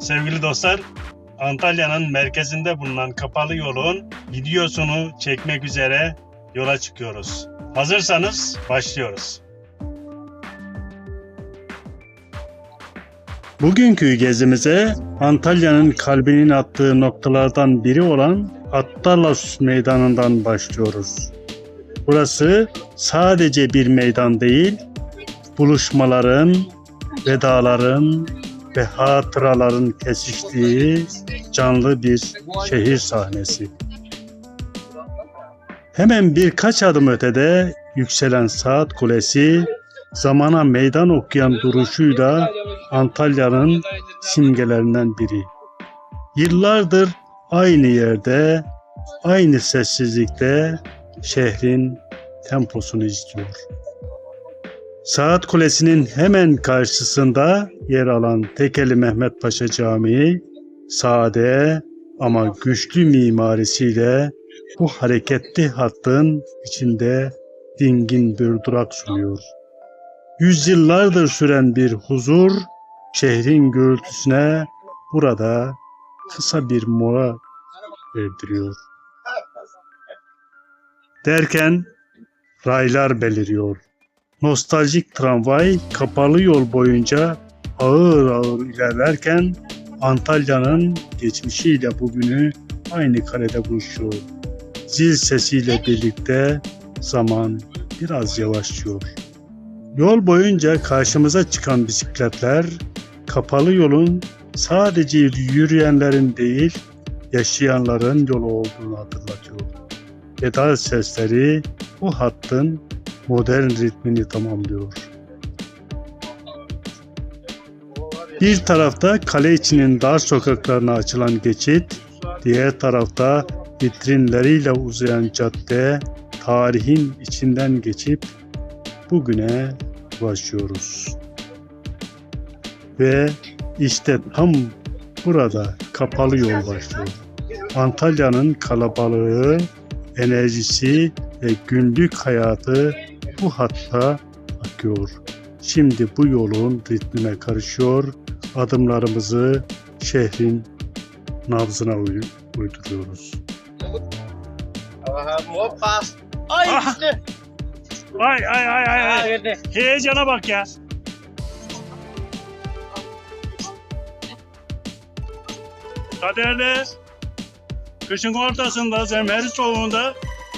sevgili dostlar, Antalya'nın merkezinde bulunan kapalı yolun videosunu çekmek üzere yola çıkıyoruz. Hazırsanız başlıyoruz. Bugünkü gezimize Antalya'nın kalbinin attığı noktalardan biri olan Attalos Meydanı'ndan başlıyoruz. Burası sadece bir meydan değil, buluşmaların, vedaların ve hatıraların kesiştiği canlı bir şehir sahnesi. Hemen birkaç adım ötede yükselen saat kulesi, zamana meydan okuyan duruşuyla Antalya'nın simgelerinden biri. Yıllardır aynı yerde, aynı sessizlikte şehrin temposunu izliyor. Saat Kulesi'nin hemen karşısında yer alan Tekeli Mehmet Paşa Camii, sade ama güçlü mimarisiyle bu hareketli hattın içinde dingin bir durak sunuyor. Yüzyıllardır süren bir huzur, şehrin gürültüsüne burada kısa bir mola verdiriyor. Derken raylar beliriyor. Nostaljik tramvay kapalı yol boyunca ağır ağır ilerlerken Antalya'nın geçmişiyle bugünü aynı karede buluşuyor. Zil sesiyle birlikte zaman biraz yavaşlıyor. Yol boyunca karşımıza çıkan bisikletler kapalı yolun sadece yürüyenlerin değil, yaşayanların yolu olduğunu hatırlatıyor. Pedal sesleri bu hattın modern ritmini tamamlıyor. Bir tarafta kale içinin dar sokaklarına açılan geçit, diğer tarafta vitrinleriyle uzayan cadde, tarihin içinden geçip bugüne ulaşıyoruz. Ve işte tam burada kapalı yol başlıyor. Antalya'nın kalabalığı, enerjisi ve günlük hayatı bu hatta akıyor. Şimdi bu yolun ritmine karışıyor, adımlarımızı şehrin nabzına uyduruyoruz. Ay Aha! işte. Ay. Heyecana bak ya. Kader'de kışın ortasında zemheri soğuğunda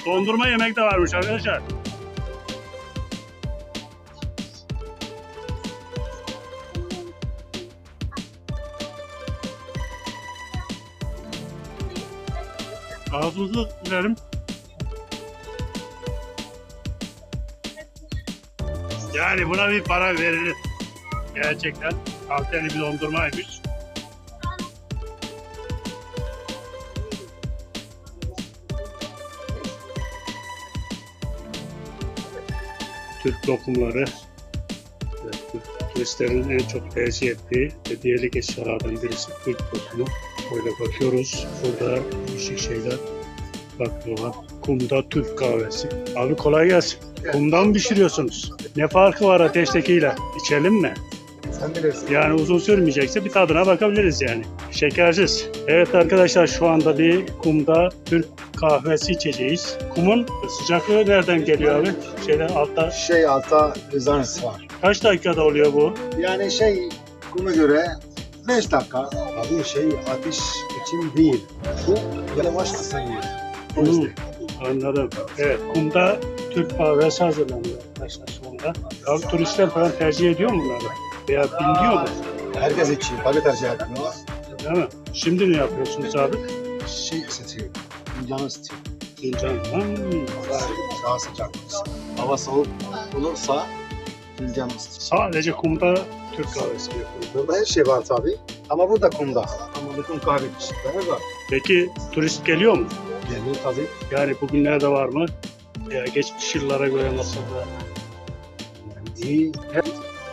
dondurma yemek de varmış arkadaşlar. Ağzınızı dilerim. Yani buna bir para verilir. Gerçekten kaliteli bir dondurmaymış. Türk lokumları, turistlerin en çok tercih ettiği hediyelik eşyalardan birisi Türk lokumu. Böyle bakıyoruz. Burada değişik şeyler. Baklava, kumda Türk kahvesi. Abi kolay gelsin. Kumdan mı pişiriyorsunuz? Ne farkı var ateştekiyle? İçelim mi? Sen bilirsin. Yani uzun sürmeyecekse bir tadına bakabiliriz yani. Şekersiz. Evet arkadaşlar, şu anda bir kumda Türk kahvesi içeceğiz. Kumun sıcaklığı nereden geliyor abi? Altta Altta rezervası var. kaç dakikada oluyor bu? Yani kuma göre 5 dakika. Abi ateş için değil. Bu yavaş ısınıyor. Anladım. Evet, kumda Türk kahvesi hazırlanıyor arkadaşlar şu anda. Abi turistler falan tercih ediyor mu bunları? Veya biliyor mu? Herkes içiyor. Tabii tercih etmiyor. Değil mi? Şimdi ne yapıyorsunuz abi? Isıtıyor. Fincanı ısıtıyor. Fincan. Daha sıcak. Hava soğuk olursa fincanı ısıtıyor. Sadece kumda Türk kahvesi yapıyor. Burada her şey var tabii. Ama burada kumda. Ama bütün kahve çeşitleri var. Peki turist geliyor mu? Geliyor tabii. Yani bugünlerde var mı? Ya geçmiş yıllara göre nasıl da? İyi.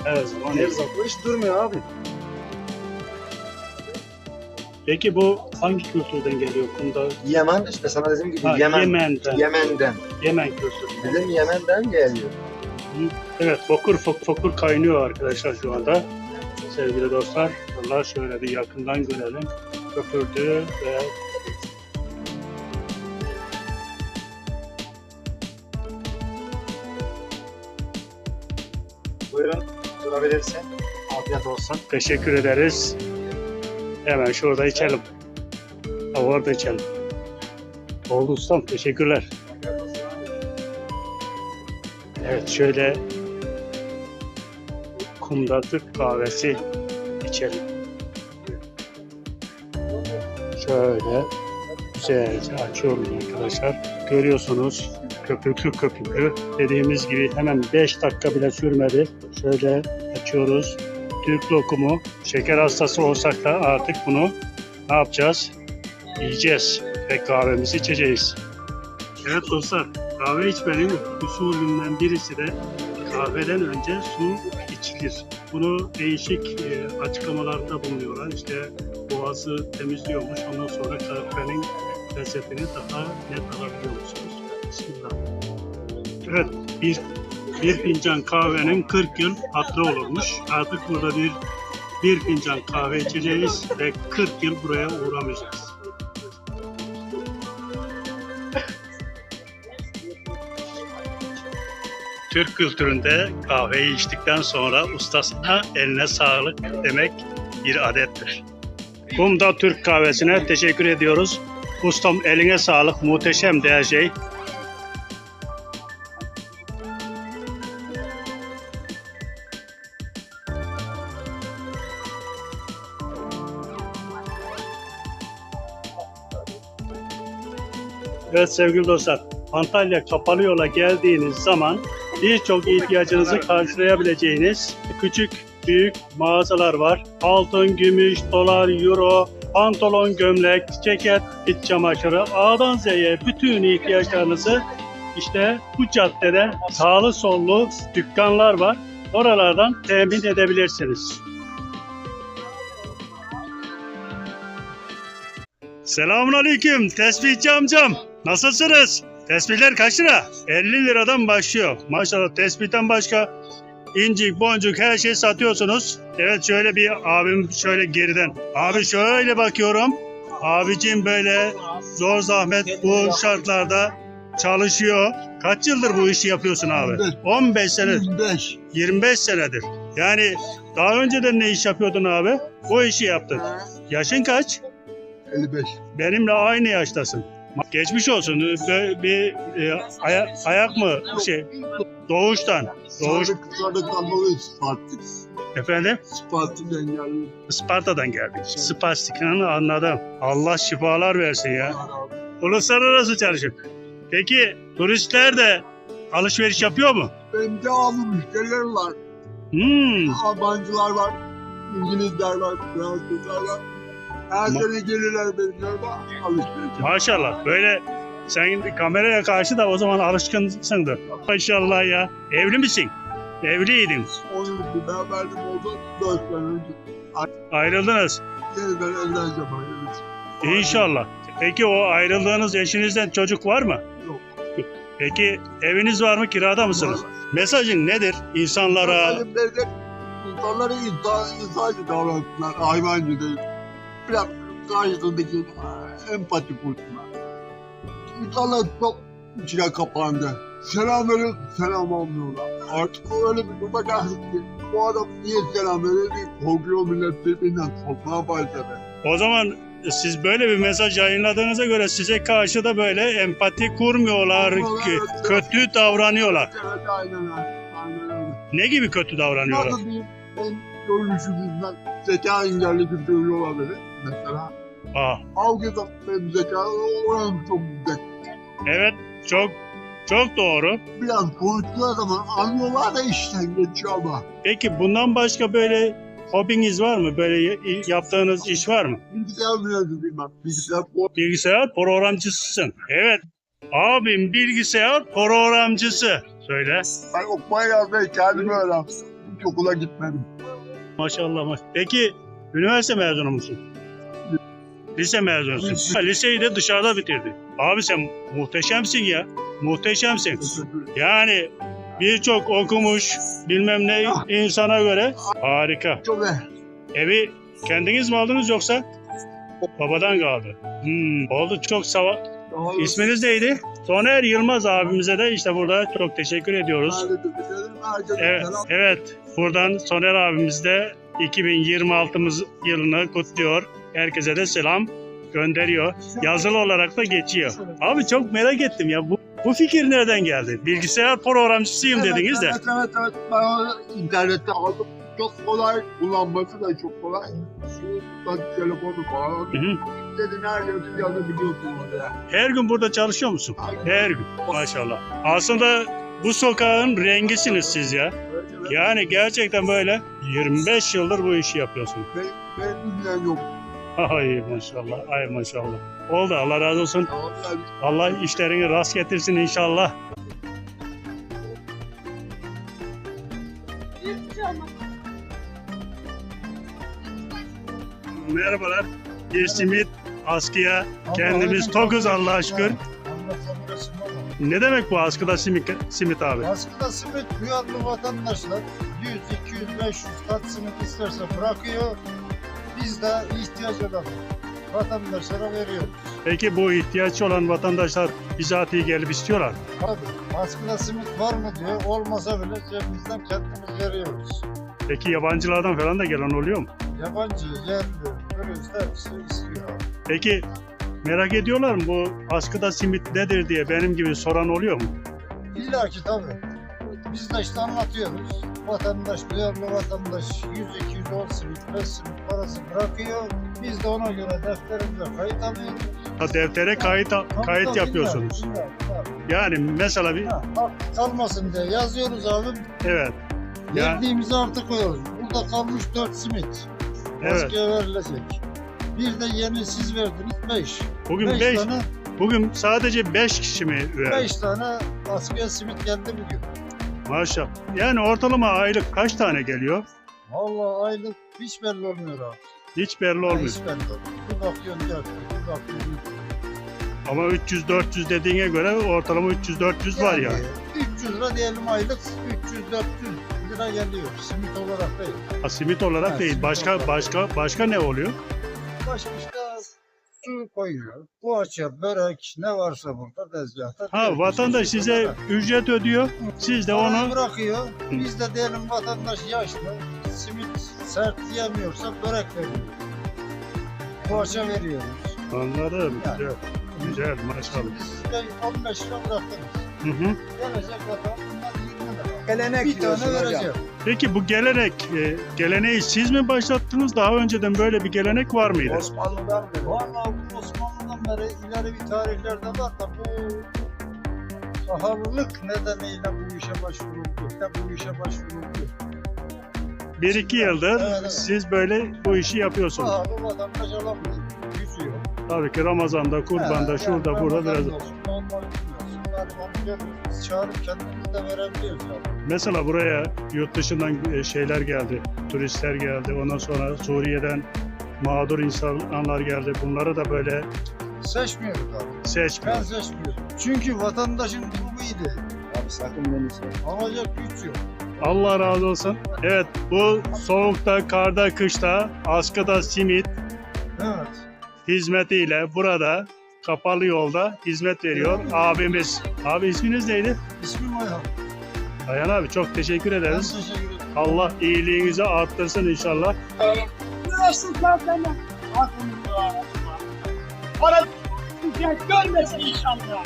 Her zaman. Her zaman hiç durmuyor abi. Peki bu hangi kültürden geliyor kumda? Yemen işte sana dediğim gibi Ha, Yemen'den. Yemen'den. Yemen kültürü. Bizim Yemen'den geliyor. Evet, fokur kaynıyor arkadaşlar şu anda. sevgili dostlar. Allah şöyle bir yakından görelim. Köpürdü ve Buyurun, durabilirsin. Afiyet olsun. teşekkür ederiz. Hemen şurada içelim. Ha, orada içelim. Oldu ustam, teşekkürler. Evet, şöyle kumda Türk kahvesi içelim. Şöyle güzelce açıyorum arkadaşlar. Görüyorsunuz köpüklü köpüklü. Dediğimiz gibi hemen 5 dakika bile sürmedi. Şöyle açıyoruz. Türk lokumu. Şeker hastası olsak da artık bunu ne yapacağız? Yiyeceğiz ve kahvemizi içeceğiz. Evet dostlar, kahve içmenin usulünden birisi de kahveden önce su içilir. Bunu değişik açıklamalarda bulunuyorlar. İşte boğazı temizliyormuş, ondan sonra kahvenin lezzetini daha net alabiliyormuşsunuz. Bismillah. Evet, bir fincan kahvenin 40 yıl hatırı olurmuş. Artık burada bir fincan kahve içeceğiz ve 40 yıl buraya uğramayacağız. Türk kültüründe kahveyi içtikten sonra ustasına eline sağlık demek bir adettir. Kumda Türk kahvesine teşekkür ediyoruz. Ustam eline sağlık, muhteşem her şey. Evet sevgili dostlar, Antalya Kapalı Yol'a geldiğiniz zaman birçok ihtiyacınızı karşılayabileceğiniz küçük, büyük mağazalar var. Altın, gümüş, dolar, euro, pantolon, gömlek, ceket, iç çamaşırı, A'dan Z'ye bütün ihtiyaçlarınızı işte bu caddede sağlı sollu dükkanlar var. Oralardan temin edebilirsiniz. Selamünaleyküm tespihçi amcam. Nasılsınız? Tespihler kaç lira? 50 liradan başlıyor. Maşallah tespihten başka incik, boncuk her şey satıyorsunuz. Evet şöyle bir abim şöyle geriden. Abi şöyle bakıyorum. Abicim böyle zor zahmet bu şartlarda çalışıyor. Kaç yıldır bu işi yapıyorsun abi? 15 senedir. 25 senedir. Yani daha önceden ne iş yapıyordun abi? Bu işi yaptın. Yaşın kaç? 55. Benimle aynı yaştasın. Geçmiş olsun. Ayak mı doğuştan? Kısadıktan dolayı Spartik. Efendim? Spartik'ten geldim. Isparta'dan geldik. Spastik'ini anladım. Allah şifalar versin ya. Uluslararası çalışıyor. Peki turistler de alışveriş yapıyor mu? Benim devamlı müşterilerim var. Almancılar var. İngilizler var. Fransızlar var. Her sene gelirler benim yanıma alışveriş. Maşallah. Böyle sen kameraya karşı da o zaman alışkınsındır. Maşallah ya. Evli misin? Evliydin. 10 yıllık beraberlik oldu. 4 sene önce. Ayrıldınız. Yeniden evleneceğim. İnşallah. Peki o ayrıldığınız eşinizden çocuk var mı? Yok. Peki eviniz var mı? Kirada mısınız? Mesajın nedir insanlara? İnsanlara insancı davransınlar. Hayvancı değil. Biraz karşısındaki empati kursunlar. İnsanlar çok içine kapandı. Selam veriyor, selam almıyorlar. Artık öyle bir duruma geldik ki bu adam niye selam veriyor diye korkuyor millet birbirinden korkmaya başladı. O zaman siz böyle bir mesaj yayınladığınıza göre size karşı da böyle empati kurmuyorlar, kötü davranıyorlar. Evet, aynen öyle. Ne gibi kötü davranıyorlar? Nasıl diyeyim, ben görünüşümüzden zeka engelli gibi görüyorlar beni mesela. Avgıda benim zeka oranım çok yüksek. Evet, çok doğru. Biraz konuştuğu zaman anlıyorlar da işten geçiyor ama. Peki bundan başka böyle hobiniz var mı? Böyle yaptığınız iş var mı? Bilgisayar mühendisiyim ben. Bilgisayar programcısısın. Evet. Abim bilgisayar programcısı. Söyle. Ben okumayı yazmayı kendime öğrendim. Hiç okula gitmedim. Maşallah. Peki üniversite mezunu musun? Lise mezunusun. Liseyi de dışarıda bitirdin. Abi sen muhteşemsin ya. Muhteşemsin. Yani birçok okumuş bilmem ne insana göre harika. Çok be. Evi kendiniz mi aldınız yoksa babadan kaldı? Oldu, çok sağ. İsminiz neydi? Soner Yılmaz abimize de işte burada çok teşekkür ediyoruz. Evet, buradan Soner abimiz de 2026 yılını kutluyor. Herkese de selam gönderiyor. Yazılı olarak da geçiyor. Abi çok merak ettim ya, bu fikir nereden geldi? Bilgisayar programcısıyım dediniz de. Evet. Ben onu internette aldım. Çok kolay. Kullanması da çok kolay. Şuradan telefonu falan. Dedin her yerde yazabiliyorsun orada. Her gün burada çalışıyor musun? Her gün. Maşallah. Aslında bu sokağın rengisiniz siz ya. Yani gerçekten böyle 25 yıldır bu işi yapıyorsun. Benim bilen yok. Ay maşallah, ay maşallah. Oldu, Allah razı olsun. Allah işlerini rast getirsin inşallah. Merhabalar. Bir simit askıya kendimiz tokuz Allah'a şükür. Ne demek bu askıda simit abi? Askıda simit duyarlı vatandaşlar 100, 200, 500 kat simit isterse bırakıyor. Biz de ihtiyaç olan vatandaşlara veriyoruz. Peki bu ihtiyaç olan vatandaşlar bizatihi gelip istiyorlar. Tabii askıda simit var mı diyor. Olmasa bile cebimizden kendimiz veriyoruz. Peki yabancılardan falan da gelen oluyor mu? Yabancı, yerli, turist hepsi istiyor. Peki merak ediyorlar mı bu askıda simit nedir diye benim gibi soran oluyor mu? İlla ki tabii. Biz de işte anlatıyoruz. Vatandaş, duyarlı vatandaş 100-210 simit, 5 simit parası bırakıyor. Biz de ona göre defterimize kayıt alıyoruz. Ha, deftere kayıt yapıyorsunuz. Yani mesela bir Kalmasın diye yazıyoruz abi. evet. Ya, Verdiğimizi artık koyuyoruz. Burada kalmış 4 simit. evet. Askıya verilecek. Bir de yeni siz verdiniz 5. Bugün 5 bugün sadece 5 kişi mi verdi? 5 tane askıya simit geldi bugün. Maşallah. Yani ortalama aylık kaç tane geliyor? Vallahi aylık hiç belli olmuyor abi. Hiç belli olmuyor. Hiç belli olmuyor. Bir bakıyorsun 4, bir bakıyorsun 3. Ama 300-400 dediğine göre ortalama 300-400 var yani. 300 lira diyelim aylık 300-400 lira geliyor. Simit olarak değil. Ha, simit olarak Ha, değil. simit Başka olarak. başka ne oluyor? Başka işte su koyuyor. Poğaça, börek ne varsa burada tezgahta. Ha, vatandaş size ücret ödüyor. Siz de Parayı onu bırakıyor. Biz de diyelim vatandaş yaşlı. Simit sert yiyemiyorsa börek veriyoruz. Poğaça veriyoruz. anladım. Yani. Güzel. Güzel maşallah. Şimdi siz de 15 lira bıraktınız. Hı hı. Gelecek vatandaş bundan 20 lira. Gelenek Bir tane vereceğim. Peki bu geleneği siz mi başlattınız? Daha önceden böyle bir gelenek var mıydı? Osmanlı'dan beri. Vallahi bu Osmanlı'dan beri ileri bir tarihlerde var da bu pahalılık nedeniyle bu işe başvuruldu. Bu işe başvuruldu. 1-2 yıldır Evet. siz böyle bu işi yapıyorsunuz. Pahalı vatandaş alamıyor. Yüzüyor. Tabii ki Ramazan'da, Kurban'da, şurada, burada biraz. Normal biz çağırıp kendimiz de verebiliyoruz yani. Mesela buraya yurt dışından şeyler geldi, turistler geldi. Ondan sonra Suriye'den mağdur insanlar geldi. Bunları da böyle Seçmiyoruz abi. seçmiyor. Ben seçmiyorum. Çünkü vatandaşın durumu iyi değil. Abi sakın beni söyle. Alacak güç yok. Allah razı olsun. Evet, bu soğukta, karda, kışta, askıda simit Evet. hizmetiyle burada kapalı yolda hizmet veriyor abimiz. Abi isminiz neydi? İsmim Ayhan. Ayhan abi çok teşekkür Ben ederiz. teşekkür ederim. Allah iyiliğinizi arttırsın inşallah. Para görmesin inşallah.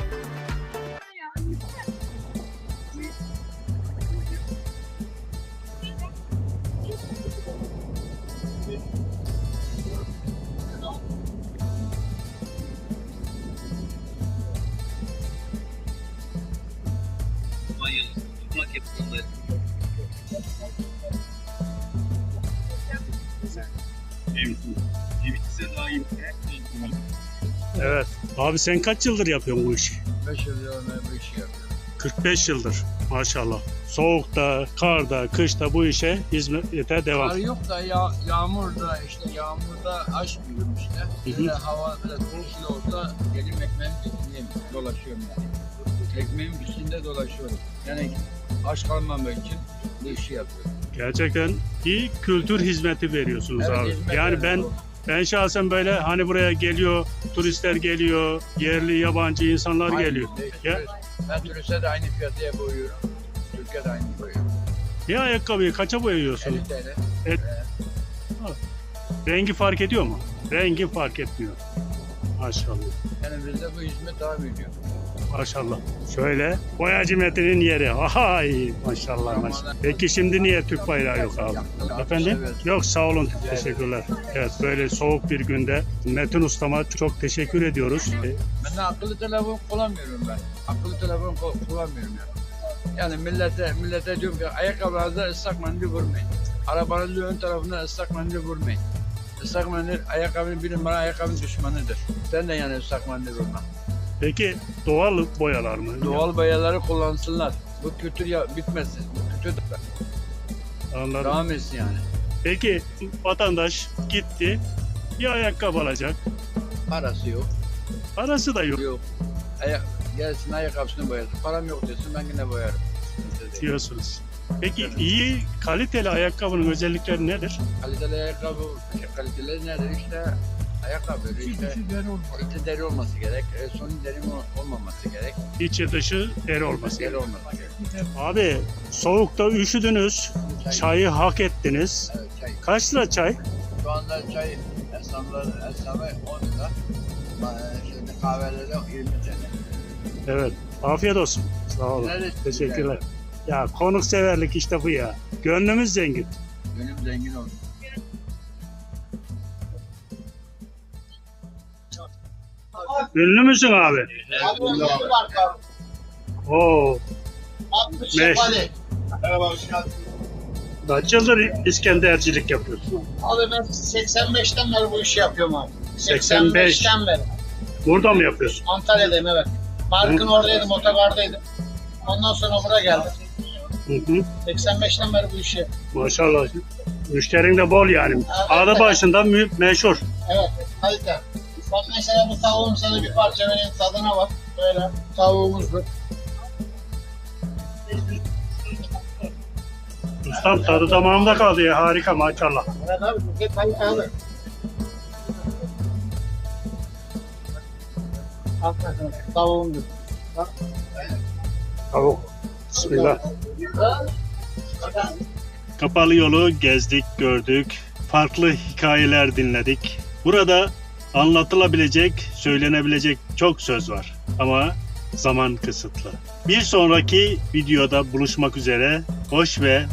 Evet. Abi sen kaç yıldır yapıyorsun bu işi? 5 yıl yana bu işi yapıyorum. 45 yıldır maşallah. Soğukta, karda, kışta bu işe hizmete devam. Kar yok da yağmurda işte yağmurda açmıyorum işte. Böyle hava biraz kışlı olsa elim ekmeğin üstünde dolaşıyorum yani. Ekmeğin üstünde dolaşıyorum. Yani aç kalmamak için bu işi yapıyorum. Gerçekten iyi kültür hizmeti veriyorsunuz Evet, abi. hizmet Yani veriyorum. ben şahsen böyle hani buraya geliyor, turistler geliyor, yerli yabancı insanlar Aynı, geliyor. Ya, ben turiste de aynı fiyata boyuyorum. Türkiye'de aynı boyuyorum. bir ayakkabıyı kaça 50 boyuyorsun? TL. Rengi fark ediyor mu? Rengi fark etmiyor. Maşallah. Yani bizde bu hizmet devam ediyor. Maşallah. Şöyle boyacı Metin'in yeri. Ay maşallah maşallah. Peki şimdi niye Türk bayrağı yok abi? Efendim? Yok sağ olun. Teşekkürler. Evet böyle soğuk bir günde Metin Ustama çok teşekkür ediyoruz. Ben de akıllı telefon kullanmıyorum ben. Akıllı telefon kullanmıyorum yani. Yani millete diyorum ki ayakkabılarınızda ıslak mendil vurmayın. Arabanın ön tarafına ıslak mendil vurmayın. Islak mendil ayakkabının bir numara ayakkabının düşmanıdır. Sen de yani ıslak mendil vurma. Peki doğal boyalar mı? Doğal boyaları kullansınlar. Bu kültür bitmesin. Bu kültür Anladım. devam etsin yani. Peki vatandaş gitti bir ayakkabı alacak. Parası yok. Parası da yok Yok. Gelsin ayakkabısını boyasın. Param yok desin ben yine boyarım. diyorsunuz. Peki iyi kaliteli ayakkabının özellikleri nedir? Kaliteli ayakkabı, kaliteli nedir işte? Ayakkabı işte. İçi deri olması gerek. Sonu deri olmaması gerek. İçi dışı deri olması Deri gerekiyor. olması gerek. Abi soğukta üşüdünüz, çayı hak ettiniz. Evet, çay. Kaç lira çay? Şu anda çay esnafı 10 lira. Şimdi kahvelerde 20 TL. Evet, afiyet olsun. Sağ olun. Neresi? Teşekkürler. Ya konukseverlik işte bu ya. Gönlümüz zengin. Gönlüm zengin olsun. Ünlü müsün abi? Oo, Meş. Merhaba, hoş geldin. kaç yıldır İskendercilik yapıyorsun? Abi ben 85'ten beri bu işi yapıyorum abi. 85. 85'ten beri. Burada mı yapıyorsun? Antalya'dayım evet. Markın oradaydım, otogardaydım. Ondan sonra buraya geldim. Hı hı. 85'ten beri bu işi yapıyorum. Maşallah. Müşterin de bol yani. Adı başında meşhur. Evet, kalite. Bak mesela bu tavuğum sana bir parça vereyim, tadına bak. Böyle tavuğumuz bu. Ustam tadı damağımda kaldı ya. Harika maşallah. Evet abi, bu kalite abi. Hakikaten tavuğum bu. Tavuk. Bismillah. Kapalı yolu gezdik, gördük. Farklı hikayeler dinledik. Burada anlatılabilecek, söylenebilecek çok söz var. Ama zaman kısıtlı. Bir sonraki videoda buluşmak üzere. Hoş ve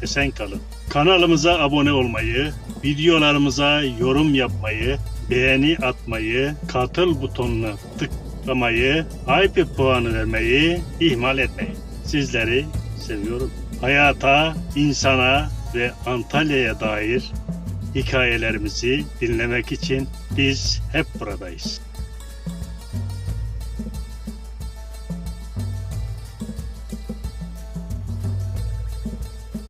esen kalın. Kanalımıza abone olmayı, videolarımıza yorum yapmayı, beğeni atmayı, katıl butonuna tıklamayı, IP puanı vermeyi ihmal etmeyin. Sizleri seviyorum. Hayata, insana ve Antalya'ya dair hikayelerimizi dinlemek için biz hep buradayız.